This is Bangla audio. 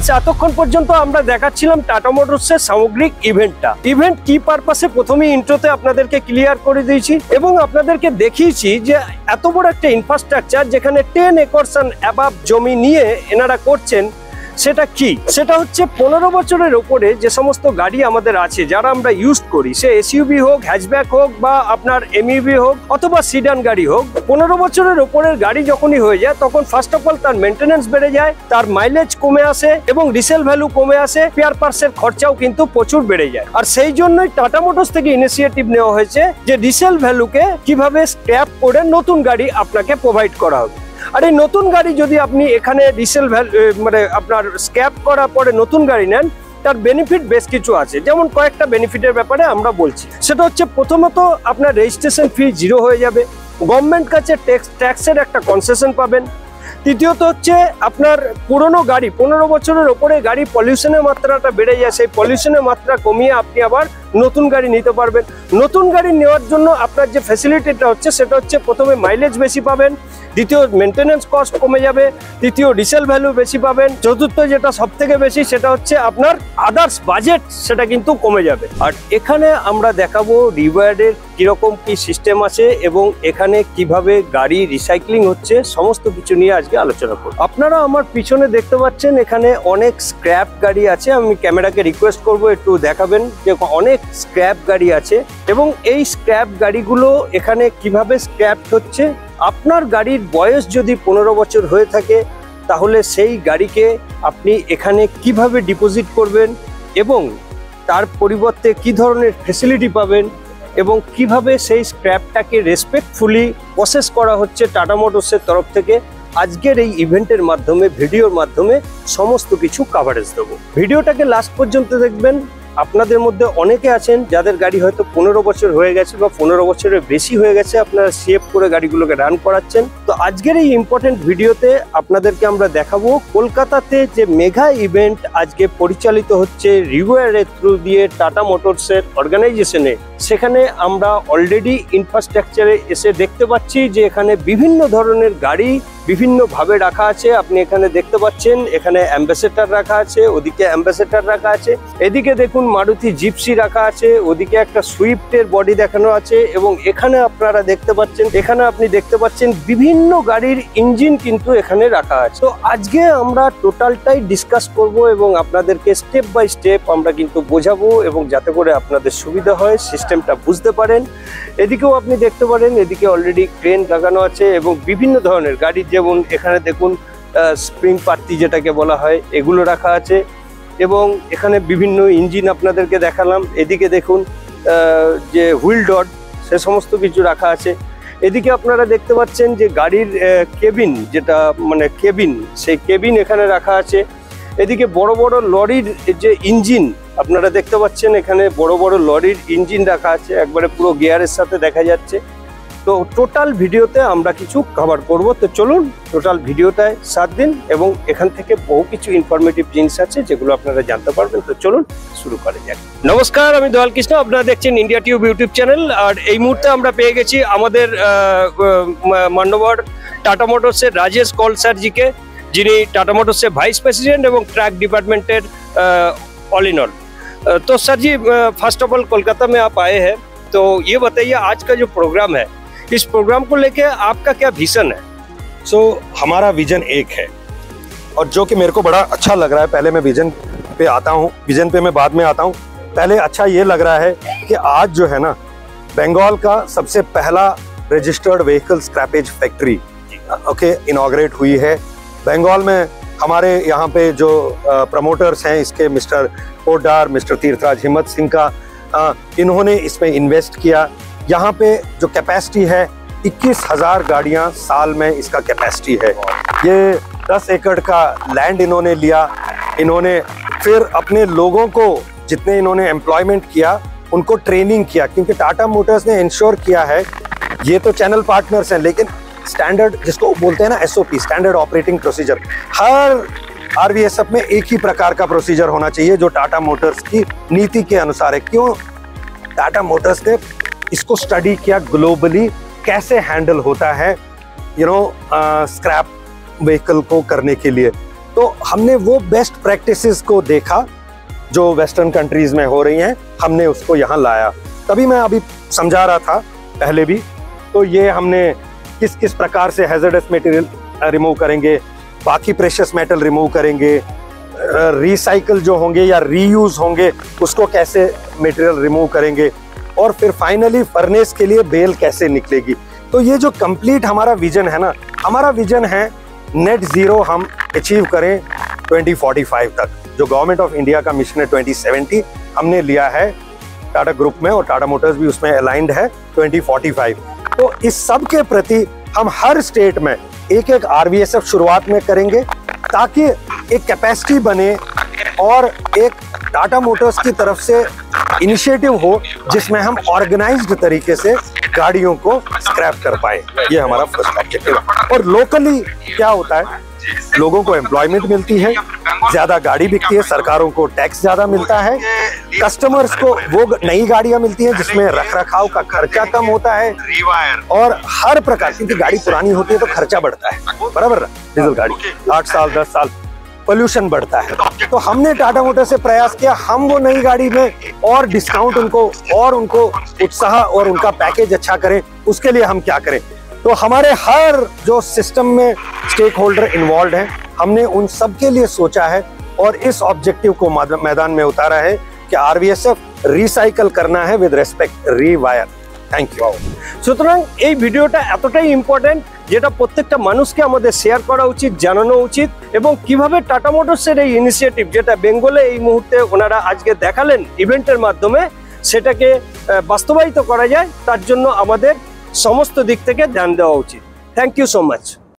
फ्रेंड्स এতক্ষণ পর্যন্ত আমরা দেখাচ্ছিলাম টাটা মোটরসের সামগ্রিক ইভেন্ট কি পারপাসে প্রথমেই ইন্ট্রোতে আপনাদেরকে ক্লিয়ার করে দিয়েছি এবং আপনাদেরকে দেখিয়েছি যে এত বড় একটা ইনফ্রাস্ট্রাকচার যেখানে 10 একর এন্ড অ্যাবাভ জমি নিয়ে এনারা করছেন সেটা কি, সেটা হচ্ছে 15 বছরের উপরে যে সমস্ত গাড়ি আমাদের আছে যারা আমরা ইউজ করি, সে এসইউভি হোক, হ্যাচব্যাক হোক বা আপনার এমইভি হোক অথবা সিডান গাড়ি হোক, 15 বছরের উপরের গাড়ি যখনই হয়ে যায় তখন ফার্স্ট অফ অল তার মেনটেনেন্স বেড়ে যায়, তার মাইলেজ কমে আসে এবং রিসেল ভ্যালু কমে আসে, স্পেয়ার পার্টসের খরচাও কিন্তু প্রচুর বেড়ে যায়। আর সেই জন্যই টাটা মোটরস থেকে ইনিশিয়েটিভ নেওয়া হয়েছে যে রিসেল ভ্যালুকে কিভাবে স্ক্র্যাপ করে নতুন গাড়ি আপনাকে প্রোভাইড করা হবে। আর এই নতুন গাড়ি যদি আপনি এখানে রিসেল মানে আপনার স্ক্র্যাপ করার পরে নতুন গাড়ি নেন, তার বেনিফিট বেশ কিছু আছে। যেমন কয়েকটা বেনিফিটের ব্যাপারে আমরা বলছি, সেটা হচ্ছে প্রথমত আপনার রেজিস্ট্রেশন ফি 0 হয়ে যাবে, গভর্নমেন্ট কাছে ট্যাক্সের একটা কনসেশন পাবেন। তৃতীয়ত হচ্ছে আপনার পুরনো গাড়ি 15 বছরের ওপরে গাড়ি পলিউশনের মাত্রাটা বেড়ে যায়, সেই পলিউশনের মাত্রা কমিয়ে আপনি আবার নতুন গাড়ি নিতে পারবেন। নতুন গাড়ি নেওয়ার জন্য আপনার যে ফ্যাসিলিটিটা হচ্ছে সেটা হচ্ছে প্রথমে মাইলেজ বেশি পাবেন, দ্বিতীয় মেনটেনেন্স কস্ট কমে যাবে, তৃতীয় রিসেল ভ্যালু বেশি পাবেন, চতুর্থ যেটা সব থেকে বেশি সেটা হচ্ছে আপনার আদার্স বাজেট সেটা কিন্তু কমে যাবে। আর এখানে আমরা দেখাবো রিওয়ার্ডের কিরকম কি সিস্টেম আছে এবং এখানে কিভাবে গাড়ি রিসাইক্লিং হচ্ছে, সমস্ত কিছু নিয়ে আজকে আলোচনা করব। আপনারা আমার পিছনে দেখতে পাচ্ছেন এখানে অনেক স্ক্র্যাপ গাড়ি আছে। আমি ক্যামেরাকে রিকোয়েস্ট করব একটু দেখাবেন যে অনেক স্ক্র্যাপ গাড়ি আছে এবং এই স্ক্র্যাপ গাড়িগুলো এখানে কিভাবে স্ক্র্যাপ হচ্ছে। আপনার গাড়ির বয়স যদি 15 বছর হয়ে থাকে তাহলে সেই গাড়িকে আপনি এখানে কিভাবে ডিপোজিট করবেন এবং তার পরিবর্তে কি ধরনের ফ্যাসিলিটি পাবেন এবং কিভাবে সেই স্ক্র্যাপটাকে রেসপেক্টফুলি প্রসেস করা হচ্ছে টাটা মোটরসের তরফ থেকে, আজকের এই ইভেন্টের মাধ্যমে ভিডিওর মাধ্যমে সমস্ত কিছু কভারেজ দেবো। ভিডিওটাকে লাস্ট পর্যন্ত দেখবেন। আপনাদের মধ্যে অনেকে আছেন যাদের গাড়ি হয়তো 15 বছর হয়ে গেছে বা 15 বছরের বেশি হয়ে গেছে, আপনারা সেভ করে গাড়িগুলোকে রান করাচ্ছেন। তো আজকের এই ইম্পর্টেন্ট ভিডিওতে আপনাদেরকে আমরা দেখাবো কলকাতাতে যে মেগা ইভেন্ট আজকে পরিচালিত হচ্ছে রিওয়ার্ডের থ্রু দিয়ে টাটা মোটরসের অর্গানাইজেশনে। সেখানে আমরা অলরেডি ইনফ্রাস্ট্রাকচারে এসে দেখতে পাচ্ছি যে এখানে বিভিন্ন ধরনের গাড়ি বিভিন্নভাবে রাখা আছে। আপনি এখানে দেখতে পাচ্ছেন এখানে অ্যাম্বাসেডর রাখা আছে, ওদিকে অ্যাম্বাসেডর রাখা আছে, এদিকে দেখুন মারুতি জিপসি রাখা আছে, ওদিকে একটা সুইফটের বডি দেখানো আছে এবং এখানে আপনারা দেখতে পাচ্ছেন, এখানে আপনি দেখতে পাচ্ছেন বিভিন্ন গাড়ির ইঞ্জিন কিন্তু এখানে রাখা আছে। তো আজকে আমরা টোটালটাই ডিসকাস করব এবং আপনাদেরকে স্টেপ বাই স্টেপ আমরা কিন্তু বোঝাবো এবং যাতে করে আপনাদের সুবিধা হয়, সিস্টেমটা বুঝতে পারেন। এদিকেও আপনি দেখতে পারেন এদিকে অলরেডি ক্রেন লাগানো আছে এবং বিভিন্ন ধরনের গাড়ি, যেমন এখানে দেখুন স্প্রিং পার্টি যেটাকে বলা হয় এগুলো রাখা আছে এবং এখানে বিভিন্ন ইঞ্জিন আপনাদেরকে দেখালাম। এদিকে দেখুন যে হুইল ডট সে সমস্ত কিছু রাখা আছে। এদিকে আপনারা দেখতে পাচ্ছেন যে গাড়ির কেবিন, যেটা মানে কেবিন, সেই কেবিন এখানে রাখা আছে। এদিকে বড় বড় লরির যে ইঞ্জিন আপনারা দেখতে পাচ্ছেন, এখানে বড় বড় লরির ইঞ্জিন রাখা আছে, একবারে পুরো গিয়ারের সাথে দেখা যাচ্ছে। তো টোটাল ভিডিওতে আমরা কিছু কভার করব। তো চলুন টোটাল ভিডিওটায় সাথ দিন এবং এখান থেকে বহু কিছু ইনফরমেটিভ জিনিস আছে যেগুলো আপনারা জানতে পারবেন। তো চলুন শুরু করা যাক। নমস্কার, আমি দয়াল কৃষ্ণ, আপনারা দেখছেন ইন্ডিয়া টিউব ইউটিউব চ্যানেল। আর এই মুহূর্তে আমরা পেয়ে গেছি আমাদের মান্যবর টাটা মোটরসের রাজেশ কল স্যারজিকে, যিনি টাটা মোটরসের ভাইস प्रेसिडेंट এবং ट्रैक डिपार्टमेंटेर ऑल इन ऑल। तो sir ji, first of all Kolkata में आप आए हैं, तो ये बताइए आज का जो प्रोग्राम है, इस प्रोग्राम को लेके आपका क्या विजन है? हमारा विजन एक है और जो कि मेरे को बड़ा अच्छा लग रहा है। पहले मैं विजन पे आता हूँ, विजन पे मैं बाद में आता हूँ। पहले अच्छा ये लग रहा है कि आज जो है ना, बंगाल का सबसे पहला registered vehicle scrappage factory inaugurate हुई है। बंगाल में हमारे यहाँ पे जो प्रमोटर्स हैं इसके, मिस्टर पोडार, मिस्टर तीर्थराज हिम्मत सिंह का, इन्होंने इसमें इन्वेस्ट किया। यहाँ पे जो कैपेसिटी है 21,000 गाड़ियाँ साल में इसका कैपेसिटी है। ये 10 एकड़ का लैंड इन्होंने लिया। इन्होंने फिर अपने लोगों को, जितने इन्होंने एम्प्लॉयमेंट किया, उनको ट्रेनिंग किया, क्योंकि टाटा मोटर्स ने इंश्योर किया है, ये तो चैनल पार्टनर्स हैं लेकिन स्टैंडर्ड जिसको बोलते हैं ना SOP, स्टैंडर्ड ऑपरेटिंग प्रोसीजर, हर RVSF में एक ही प्रकार का प्रोसीजर होना चाहिए जो टाटा मोटर्स की नीति के अनुसार है। क्यों? टाटा मोटर्स ने इसको स्टडी किया ग्लोबली, कैसे हैंडल होता है स्क्रैप व्हीकल को करने के लिए। तो हमने वो बेस्ट प्रैक्टिसेस को देखा जो वेस्टर्न कंट्रीज में हो रही हैं, हमने उसको यहाँ लाया। तभी मैं अभी समझा रहा था पहले भी, तो ये हमने किस किस प्रकार से हैजर्डस मटेरियल रिमूव करेंगे, बाकी प्रेशियस मेटल रिमूव करेंगे, रिसाइकल जो होंगे या रीयूज होंगे उसको कैसे मटेरियल रिमूव करेंगे, और फिर फाइनली फर्नेस के लिए बेल कैसे निकलेगी। तो ये जो कंप्लीट हमारा विजन है ना, हमारा विजन है नेट जीरो हम अचीव करें 2045 तक। जो गवर्नमेंट ऑफ इंडिया का मिशन है 2070 हमने लिया है टाटा ग्रुप में, और टाटा मोटर्स भी उसमें अलाइंड है 2045। तो इस सब के प्रति हम हर स्टेट में एक एक RVSF शुरुआत में करेंगे, ताकि एक कैपेसिटी बने और एक टाटा मोटर्स की तरफ से इनिशिएटिव हो जिसमें हम ऑर्गेनाइज्ड तरीके से गाड़ियों को स्क्रैप कर पाए। ये हमारा फर्स्ट ऑब्जेक्टिव है। और लोकली क्या होता है, लोगों को एम्प्लॉयमेंट मिलती है, ज्यादा गाड़ी बिकती है, सरकारों को टैक्स ज्यादा मिलता है, कस्टमर्स को वो नई गाड़ियां मिलती हैं जिसमें रख रखाव का खर्चा कम होता है, और हर प्रकार की गाड़ी पुरानी होती है तो खर्चा बढ़ता है, बराबर। डीजल गाड़ी 8 साल 10 साल पोल्यूशन बढ़ता है। तो हमने टाटा मोटर से प्रयास किया हम वो नई गाड़ी में और डिस्काउंट उनको उत्साह और उनका पैकेज अच्छा करें। उसके लिए हम क्या करें, तो हमारे हर जो सिस्टम में स्टेक होल्डर इन्वॉल्व हैं, हमने उन सब के लिए सोचा है और इस ऑब्जेक्टिव को मैदान में उतारा है कि RVSF रिसाइकल करना है विद रेस्पेक्ट रीवायर। Thank you. সুতরাং এই ভিডিওটা এতটাই ইম্পর্টেন্ট যেটা প্রত্যেকটা মানুষকে আমাদের শেয়ার করা উচিত, জানানো উচিত, এবং কিভাবে টাটা মোটরসের এই ইনিশিয়েটিভ যেটা বেঙ্গলে এই মুহূর্তে ওনারা আজকে দেখালেন ইভেন্টের মাধ্যমে, সেটাকে বাস্তবায়িত করা যায়, তার জন্য আমাদের সমস্ত দিক থেকে ধ্যান দেওয়া উচিত। Thank you so much.